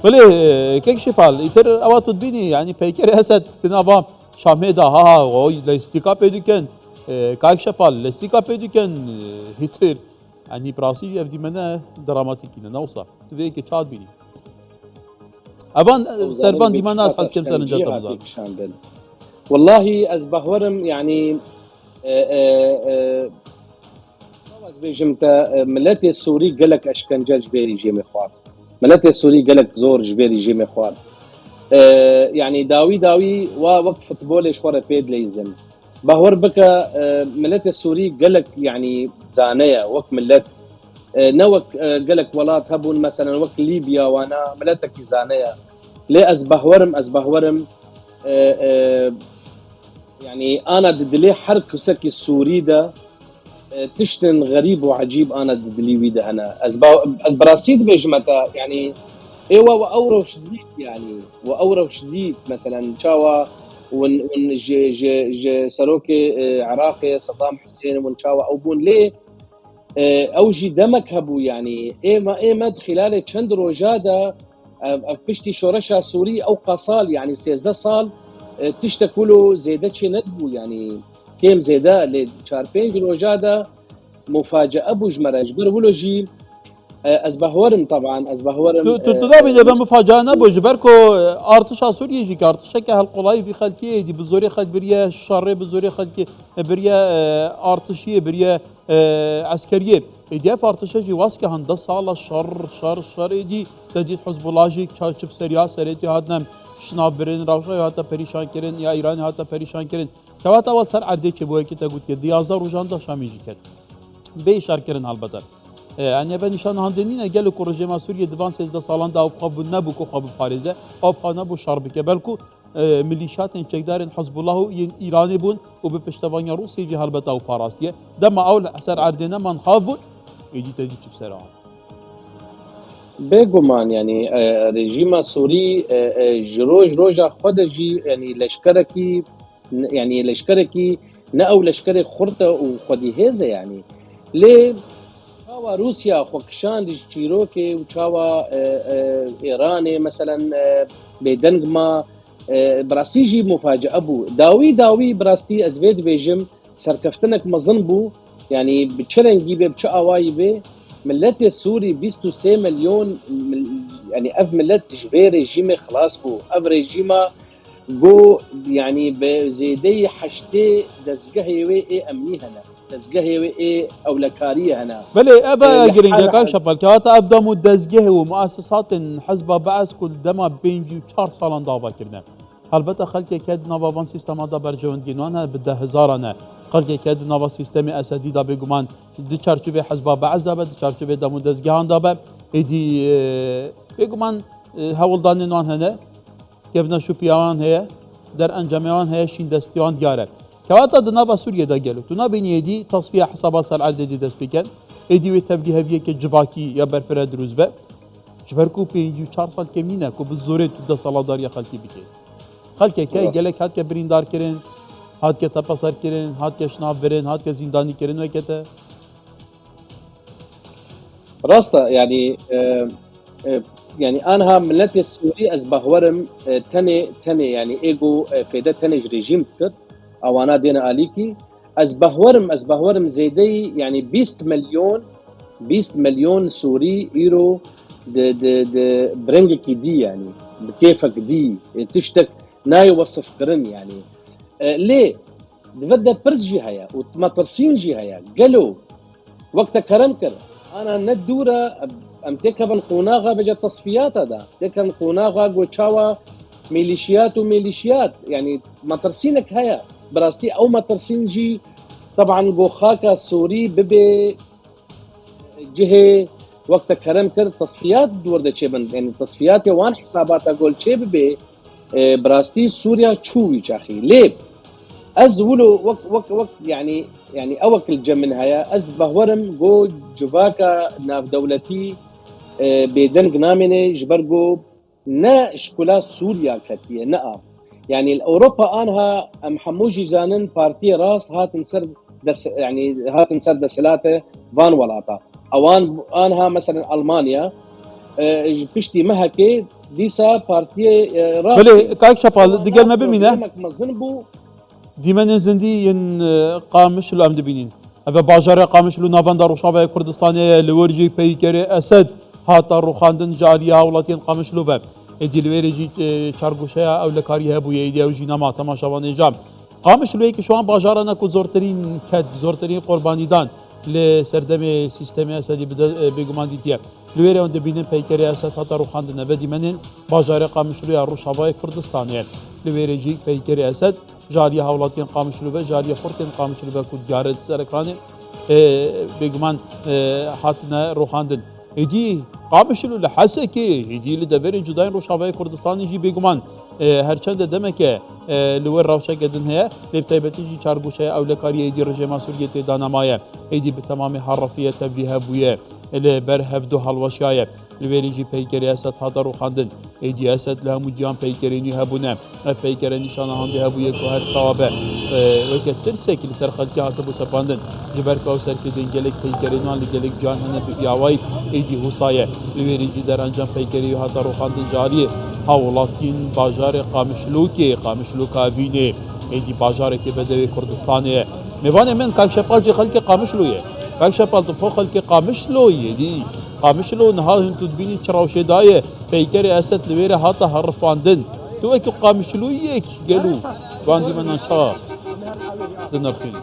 ولی که شپال ایتر اوت بینی یعنی پیکر هست تنابا شامدا ها و لاستیکا پیدکن که شپال لاستیکا پیدکن هیتر يعني براسيل يبدي منا دراماتيكي نوصى تبي كي تشاد بيني افان سربان دي ما ناس حس كم سنه جات بزاد والله از بهورم يعني از بيجمتا ملاتي السوري قالك اشكنجل جبيري جيمي خوار ملاتي السوري قالك زور جبيري جيمي خوار يعني داوي وقت فوتبول شوره بيد ليزن بهور بك ملاتي السوري قالك يعني زانيه وقت ملات نوك قالك ولات هبون مثلا وقت ليبيا وانا ملاتك زانيه ليه از بهورم يعني انا ددلي حرك سكي السوري ده تشتن غريب وعجيب انا ددلي ويده انا از براسيد بيجمتا يعني ايوه واورو شديد يعني واورو شديد مثلا شاوا ون جي سروكي عراقي صدام حسين ون شاوا او بون ليه اوجي دمك هبو يعني ايه مد خلال چند روجاده بشتي شورشا سوري او قصال يعني 13 سال تشتكلو زيده چه ندبو يعني كيم زيده ل 4 5 روجاده مفاجاه بوجمره جبر ولوجي از بهورم طبعا از بهورم تدابي ده مفاجاه نبو جبركو ارتشا سوريا جي ارتشا كهالقلاي في خلكي دي بزوري خد بريا شر بزوري خلكي بريا ارتشيه بريا عسكريه دي ارتشا جي واسكه هندس صاله شر دي تدي حزب الله جي چاچب سريا سريتي هادنم شناب برين راوشا هاتا پریشان کرن یا ایران هاتا پریشان کرن كواتا وسر عدي كي بو كي تقول كي 11 روزان دا شامي جي كد بي شار کرن البته يعني بنشان هندنين قالوا كورجيما سوريا دفان 13 سالان دا وخبو نبو كو خبو باريزه او خانه بو شرب كبلكو ميليشيات انشكدار حزب الله ايراني بون وبپشتوانيا روسيا جي هلبتا و باراستيه دما اول اثر عردنا من خافو يجي تجي بسرعه بگمان يعني رژیم سوری روجا خود جی يعني لشکرکی نه او لشکر خورته و خودی هزه يعني ليه چاوا روسيا خوكشان دي چیروکه و چاوا ایران مثلا بدنگما براستی جی مفاجأه بو داوی براستی از وید بیجم سرکفتنک مظن بو يعني بتشرنجي بچ اوای به ملت السوري 23 مليون يعني اف ملت جبير رجيم خلاص بو اف رجيمه جو يعني بزيدي حشتي دزقه وي اي امني هنا دزقه وي اي اولكاريه هنا بلي ابا جرينجا كان شبال كاتا ابدا مدزقه ومؤسسات حزب بعث كل دما بينجي 4 سالان دابا كرنا البته خلك كاد نوابان سيستم دا برجوندينونا بده هزارنا خلك كاد نواب سيستم اسدي دا بيغمان دي چارچوبه حزب بعث دا بده چارچوبه دا مدزقهان دا به ادي بيغمان هولدان نوان هنا كيفنا شوبيان هي در انجاميان هي شين دستيان دياره كواتا دنابا سوريا دا قالوا تنا بين يدي تصفيه حسابات سال عدد دي دسبيكن ادي وتبجي هفيه كجواكي يا برفرد روزبه جبركو بينجي 4 سال كمينه كو بالزوري تدا صلادار يا خلكي بكي خلكي كي قالك هات كبريندار كرين هات كتبصر كرين هات كشناف برين هات كزنداني كرين وكته راستا يعني يعني انا ملتي السوري از بهورم تني يعني ايجو فيدا تني ريجيم كر او انا دينا اليكي از بهورم زيدي يعني 20 مليون سوري ايرو د برنجكي دي يعني بكيفك دي تشتك ناي وصف قرن يعني ليه دفدا برزجي هيا وما ترسين جي هيا قالوا وقت كرم كر انا ندوره امتكبن قوناغا بجا تصفيات هذا تكن قوناغا قوشاوا ميليشيات يعني ما ترسينك هيا براستي او ما ترسين جي طبعا قوخاكا سوري ببي جهه وقت كرم كر تصفيات دور ده چبن يعني تصفيات وان حسابات اقول چه ببي براستي سوريا تشوي اخي ليه از ولو وقت يعني اوك الجمن هيا از بهورم جو جواكا ناف دولتي بدنق نامنه جبرجو نا اشكولا سوريا كتيه نا يعني الاوروبا انها محموجي زانن بارتي راس هات نسر يعني هات نسر دسلاته فان ولاتا اوان انها مثلا المانيا بشتي مهكي دیسا پارتی بله کاک شپال دیگل ما ببینه مزن بو دیمن زندی ین قامش لو ام دبینین اف باجار قامش لو نافند روشاوه کردستانی لورجی پیکر اسد هاتا روخاندن جالیا ولاتین قامش لو به ادی لورجی چارگوشه او لکاری هبوی ایدی او جینما تماشاوان جام قامش لو که شوان باجارنا کو زورترین کد زورترین قربانی دان لسردم سیستم اسدی بگمان دیتیه لویره اون دبینن پیکر اسد هاتا روخاندن و دیمن باجار قامش لو روشاوه کردستانی لورجی پیکر اسد جاري هاولاتين قامشلو به جاري خورتين قامشلو به كود جارد سركاني بيجمان حاتنا روخاندن هدي قامشلو لحسكي هدي لدفري جداين روشافاي كردستان يجي بيجمان هرچند دمك لور روشا قدن هي لبتايبتي جي چارگوشه او لكاري هدي رجيما سوريتي دانمايا هدي بتمام حرفية تبليها بويا لبر هفدو هالوشايا لویریجی پیکری اسد هاتا رو خواندن ایدی اسد لهم جیان پیکرینی هبونه اف پیکری نشانه هندی هبویه که هر ثوابه وکه ترسه که لسر خلقی هاتا بو سپاندن جبر که سر که دنگلک پیکرینوان لگلک جان هنه بیاوی ایدی حسایه لویریجی در انجام پیکری هاتا رو خواندن جاریه هاولاتین باجار قامشلو کاوینه ایدی باجاره که بدوی کردستانه میوانه من کاکشپال جی خلق قامشلویه کاکشپال تو پو خلق قامشلویه دی قامشلو نهار هنتو دبيني تراوشي دايه بيكري اسد لويرة هاتا هرفاندن تو اكو قامشلو يك قالوا باندي من انشاء دنرخين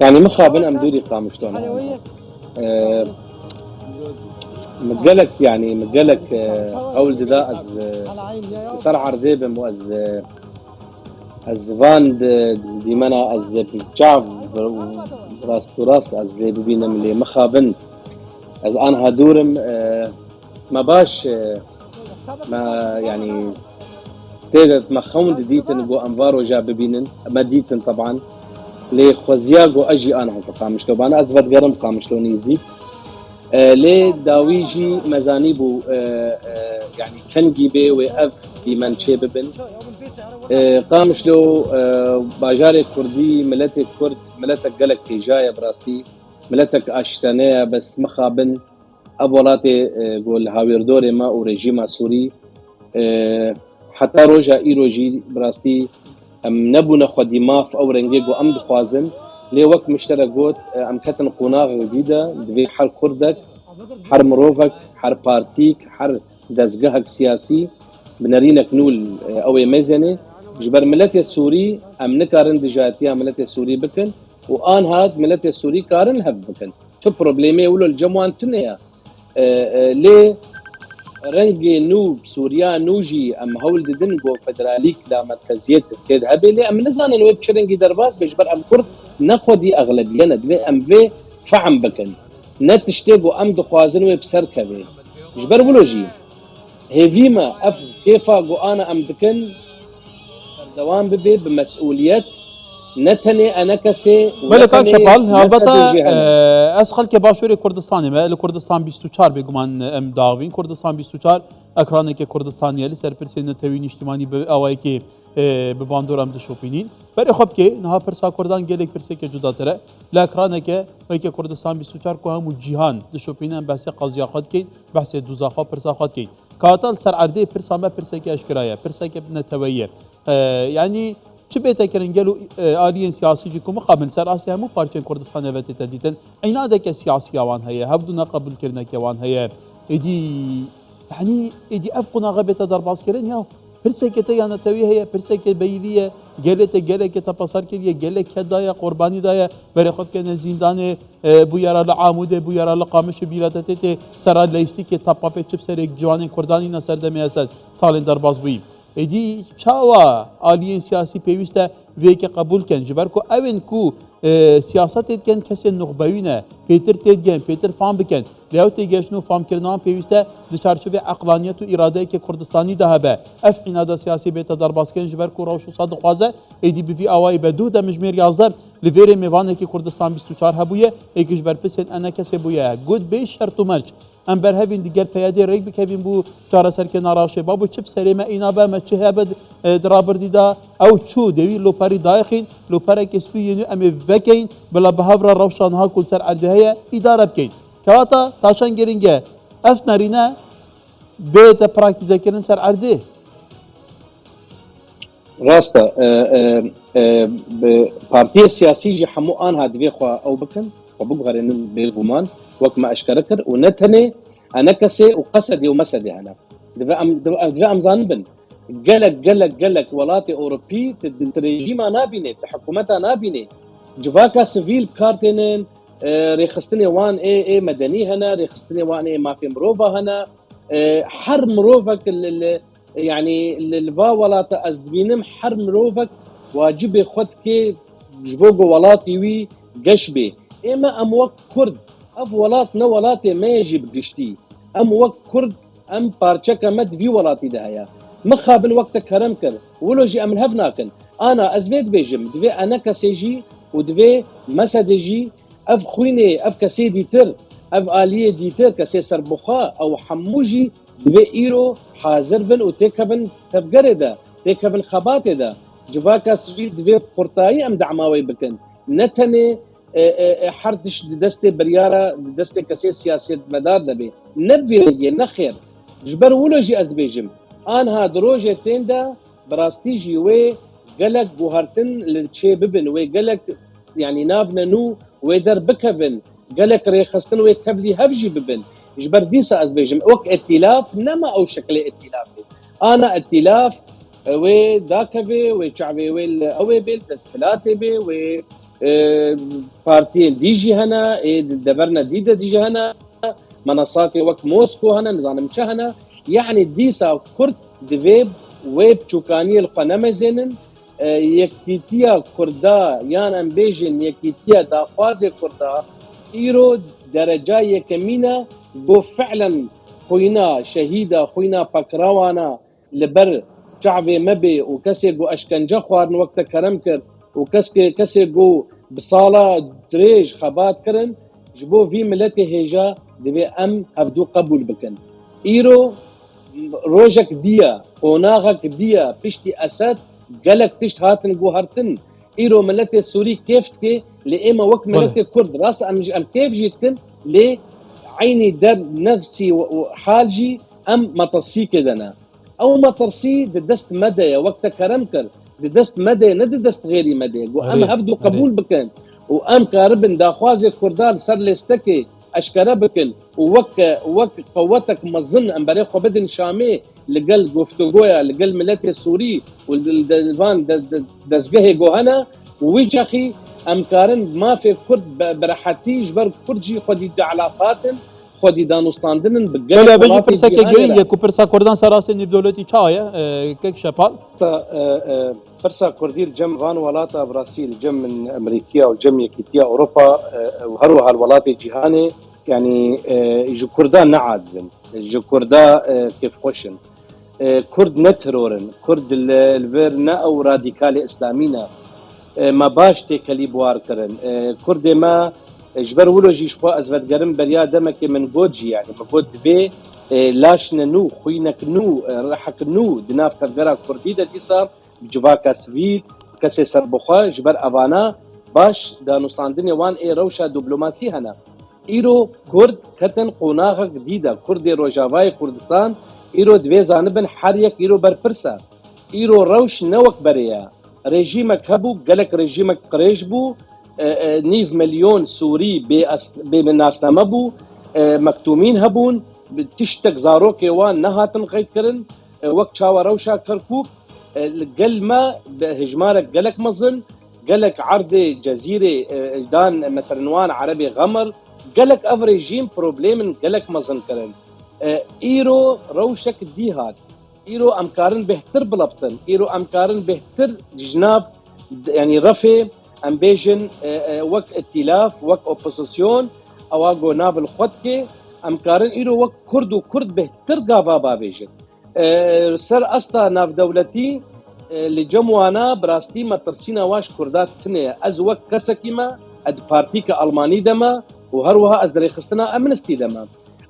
يعني مخابن ام دوري قامشلون مقالك يعني مقالك اول ددا از سرع رزيبم از واند ديمانا از بجاف راست از اللي ببينم اللي مخابن از انها دورم ما باش ما يعني تيدت مخوند ديتن جو انفارو جا ببينن ما ديتن طبعا لي خوزياغو اجي انا قامشلو بانا از ود قرم قامشلو نيزي لي داويجي مزانيبو يعني كنجي بي واف ديمان شيببن قامشلو باجار كردي ملتك كرد ملتك قلق تجاية براستي ملتك اشتانية بس مخابن ابولاتي قول هاويردوري ما او رجيما سوري حتى روجا ايروجي براستي ام نبو نخو دماغ او رنجيقو ام دخوازن لي وقت مشترك قوت ام كتن قناغ جديدة دبي حر كردك حر مروفك حر بارتيك حر دزقهك سياسي بنرينك نول او مزنه جبر ملت السوري ام نكارن دجاتيا ملت السوري بكن وان هاد ملت السوري كارن هب بكن شو بروبليمي ولو الجموان تنيا ليه رنجي نو سوريا نوجي ام هول دنجو فدراليك لا مركزية كيد هبي ليه ام نزان انو بشرنجي درباس بجبر ام كرد نقودي اغلبيه ندوي ام في فعم بكن نتشتيبو ام دخوازن وبسر كبي جبر بلوجي هيفيما اف كيفا قو انا ام بكن دوام ببي بمسؤوليات نتني انا كسي ملك شبال البته از خلق باشوری کردستانی ما لکردستان 24 بگمان ام داوین کردستان 24 اکرانه که کردستانیه لسر پرسین توین اجتماعی به اوای که به باندور ام دشوپینین برای خب که نه پرسا کردان گلک پرسه که جدا تره لاکرانه که وای که کردستان 24 کو هم جهان دشوپینن بحث قضیاقات کین بحث دوزاخا پرساقات کین کاتل سر عرضه پرسا ما پرسه که اشکرایه پرسه که نتویه يعني چه بيتا كرن قالوا آليين سياسي جيكم مقابل سر آسيا مو بارچن كردستان وقت تديتن عنادك سياسي وان هي هبدنا قبل كرنا كوان هي ادي يعني ادي افقنا غبت درباس كرن يا پرسكته يا نتوي هي پرسكه بيليه گلت تپسر كديه گلك كدايا قرباني دايا بري خود كن زندان بو يرا العامود بو يرا القامش بيراتته سر ليستي كه تپا په چپ سر جوان كرداني نصر دمي اسد سالن درباس بي ادی چاوا آلین سیاسی پیوسته وی که قبول کن جبر کو اون کو سیاست کن کسی نخبوینه پیتر تدگن پیتر فهم بکن لیاو تیگشنو فهم کردن پیوسته دچارچوب عقلانیت و اراده که کردستانی ده به اف عناد سیاسی بیت درباس کن جبر کو روش صادق خوازه ادی بی اوای بدو ده مجمر 11 لویر میوانه که کردستان 24 هبویه ایکش بر پسن انا کسی بویه گود به شرط و مرج ام بر هفین دیگر پیاده ریگ بکوین بو چاره سر که ناراشه بابو چپ سریمه اینا به ما چه هبد درابر دیدا او چو دوی لوپاری دایخین لوپاره کسبی ینو ام وکین بلا بهاور روشان ها کل سر عرضه اداره بکین كواتا تاشان جرينجا افنارينا بيت براكتيزا كرن سر عرضه راستا بارتي السياسي جي حمو ان هاد خوا او بكن وبغرن بيغمان وقت ما اشكركر ونتني انا كسي وقصدي ومسدي انا دفع ام زانبن قلق ولاتي اوروبي تريجيما نابيني حكومتها نابيني جواكا سيفيل كارتينين ريخستني وان اي مدني هنا ريخستني وان اي ما في مروفا هنا حر مروفك يعني الفا ولاتا ازدبينم حر مروفك واجب خد كي جبوغو ولاتي وي قشبي اما ام وقت كرد اف ولات نو ولاتي ما يجب قشتي ام وقت كرد ام بارچكا مد في ولاتي دهيا مخابن وقت كرم كر ولو جي امن هبناكن انا ازبيت بيجم دفي انا كسيجي ودفي مسدجي اف خويني اف كسي ديتر اف اليه ديتر كسي سربخا او حموجي دفي ايرو حاضر بن وتكبن تفقردا تكبن خباتدا جواكا سوي دفي قرطاي ام دعماوي بكن نتني حردش دستي بريارة دستي كسي سياسية مدار دبي نبي نخير جبر ولوجي ازبيجم ان هاد روجي تيندا براستيجي وي قلق بوهرتن لتشي ببن وي قلق يعني نابنا نو ويدر بكبن قلق ريخستن وي تبلي هبجي ببن جبر ديسا ازبيجم وك ائتلاف نما او شكل ائتلاف انا ائتلاف وي داكبي وي شعبي وي اوي بيل دسلاتي بي وي بارتي ديجي هنا دبرنا ديدا ديجي هنا منصاتي وك موسكو هنا نظام مشهنا يعني ديسا كرد دفيب ويب شوكاني الخنمزين يكتيتيا كردا يان امبيجن يكتيتيا دافازي كردا ايرو درجة يكمينا بو فعلا خوينا شهيدة خوينا بكراوانا لبر شعبي مبي وكسي جو اشكنجا خوارن وقت كرمكر وكسي جو بصالة دريج خبات كرن جبو في ملتي هيجا دبي ام هبدو قبول بكن ايرو روجك ديا قوناغك ديا بشتي اسد قالك تشت هاتن جوهرتن ايرو ملتي السوري كيف كي لاما وك ملتي كرد راس ام كيف جيتكن لي عيني در نفسي وحالجي ام مطرسي كدنا او مطرسي دست مدى وقت كرمكر دست مدى ندست غيري مدى وام هبدو قبول بكن وام كاربن داخوازي كردال سر لستكي اشكره بكن وك قوتك مظن امبارح خو بدن شامي لقل گفتگويا لقل ملتي السوري والدلفان دزگه جوهنا ويجخي امكارن ما في كرد براحتي جبر كردجي خدي علاقات خدي دانوستاندن بقل ولا بيجي برسا كجرين يكو برسا كردان سراسي دولتي چايا كيك شبال برسا كردير جم فان ولاتا برازيل جم من امريكا وجم يكيتيا اوروبا وهروها الولات الجهاني يعني جو كردان نعادن جو كردا كيف خوشن كرد نترورن كرد الفيرنا او راديكال اسلامينا ما باش تكلي بوار كرن كرد ما جبر ولوجي شخوا ازفت قرم بريا دمك من جوجي يعني مفود بي لاشنا نو خوينك نو رحك نو دناف تفقرا كرديدا ديسا جواكا سفيد كسي سربخوا جبر افانا باش دانوستاندني وان اي روشا دبلوماسي هنا ايرو كرد كتن قوناغ جديدة كرد روجافاي كردستان ايرو دوي زانبن حريك ايرو برپرسا ايرو روش نوك بريا ريجيمك هبو قلق ريجيمك قريش بو 9 مليون سوري بناسنامه بو مكتومين هبون تشتك زاروكي وان نهاتن غيكرن وقت شاوا روشا كركوك قل ما بهجمارك قلق مظن قلق عرض جزيرة دان مثلا وان عربي غمر قلق اف ريجيم بروبليم قلق مظن كرن ايرو روشك ديهات ايرو امكارن بهتر بلبطن ايرو امكارن بهتر جناب يعني رفي امبيجن وك ائتلاف وك اوبوزيسيون اواغو نابل خدكي امكارن ايرو وك كرد وكرد بهتر قابا بابيجن سر استا ناف دولتي لجموانا براستي ما ترسينا واش كردات تنيا از وك كسكيما اد بارتيك الماني دما وهروها از دريخستنا امنستي دما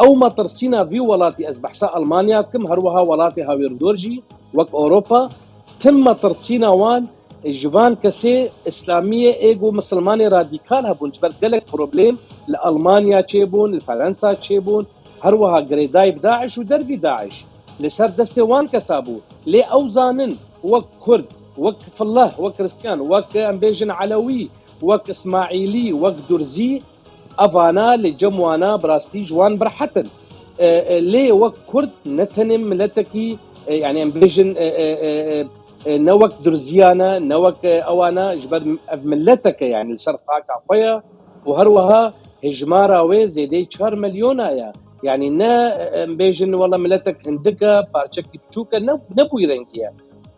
او ما ترسينا في ولاتي از بحثا المانيا كم هروها ولاتي هاوير دورجي وك اوروبا تم ترسينا وان جوان كسي اسلاميه ايجو مسلماني راديكال هبون جبر قلق بروبليم لألمانيا تشيبون لفرنسا تشيبون هروها قريداي بداعش ودربي داعش لسر دستي وان كسابو لي أوزانن وك كرد وك فله وك كريستيان وك أمبيجن علوي وك إسماعيلي وك درزي أفانا لجموانا براستي جوان برحتن ليه وك كرد نتنم ملتكي يعني امبيجن نوك درزيانا نوك اوانا جبر ملتك يعني السرقاك عفيا وهروها هجمارا وي زيدي 4 مليون يا يعني نا امبيجن والله ملتك هندكا بارشكي تشوكا نبو يرنكيا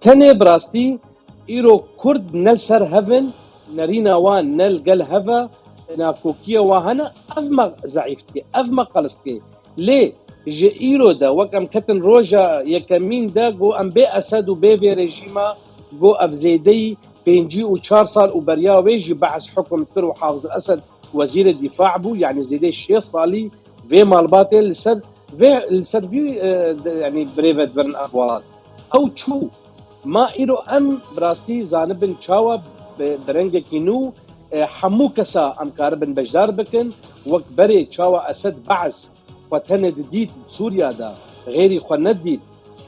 تاني براستي ايرو كرد نل سر هفن نرينا وان نل قل هفا ناكوكيا وهنا افما ضعيفتي افما قلستي ليه جي ايرو دا وكم كتن روجا يكمين دا جو ام بي اسد وبي في ريجيما جو افزيدي بينجي و4 صال وبريا ويجي بعث حكم تر وحافظ الاسد وزير الدفاع بو يعني زيدي الشيخ صالي في مالباتي السد في يعني بريفت برن اخوات او تشو ما ايرو ام براستي زانبن تشاوا برنجا كينو حمو كسا ام كاربن بجدار بكن وك بري تشاوا اسد بعث وتنه ديت سوريا دا غيري خنديت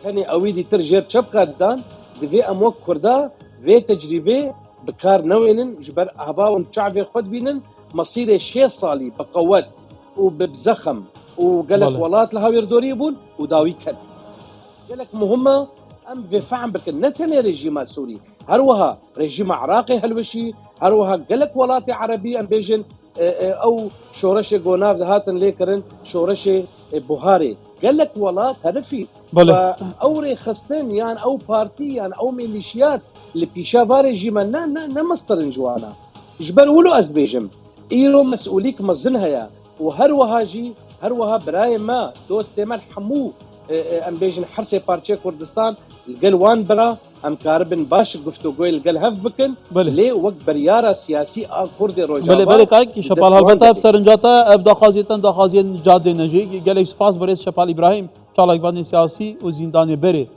تنه اويدي ترجر شبكه دان دفي اموك كردا في تجربه بكار نوينن جبر اهبا ونشعبي خد بينن مصير الشيء صالي بقوات وبزخم وقالك ولات لها يردوريبون وداوي كد قالك مهمه ام بفهم بك نتنه رجيم سوري هروها رجيم عراقي هلوشي هروها قالك ولاتي عربي ام بيجن او شورش جوناف هاتن ليكرن شورش بوهاري قال لك والله هدفي اوري خستن يعني او بارتي يعني او ميليشيات اللي بيشا فارجي ما مسترن جوانا جبر ولو ازبيجم ايرو مسؤوليك مزنها يا وهروها جي هروها براي ما دوست مال حمو ام بيجن حرسي بارتي كردستان القل وان برا ام كاربن باش قفتو قويل القل هف بكن ليه وقت بريارة سياسي كردي روجابا بله كايك شبال هالبتا بسرنجاتا ابدا خازيتن دا خازين جادي نجي قال سپاس بريس شبال ابراهيم چالاك باني سياسي و زنداني بري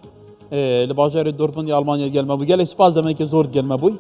لباجار دورتموند المانيا قال ما بو قال سپاس دمك زور قال ما بوي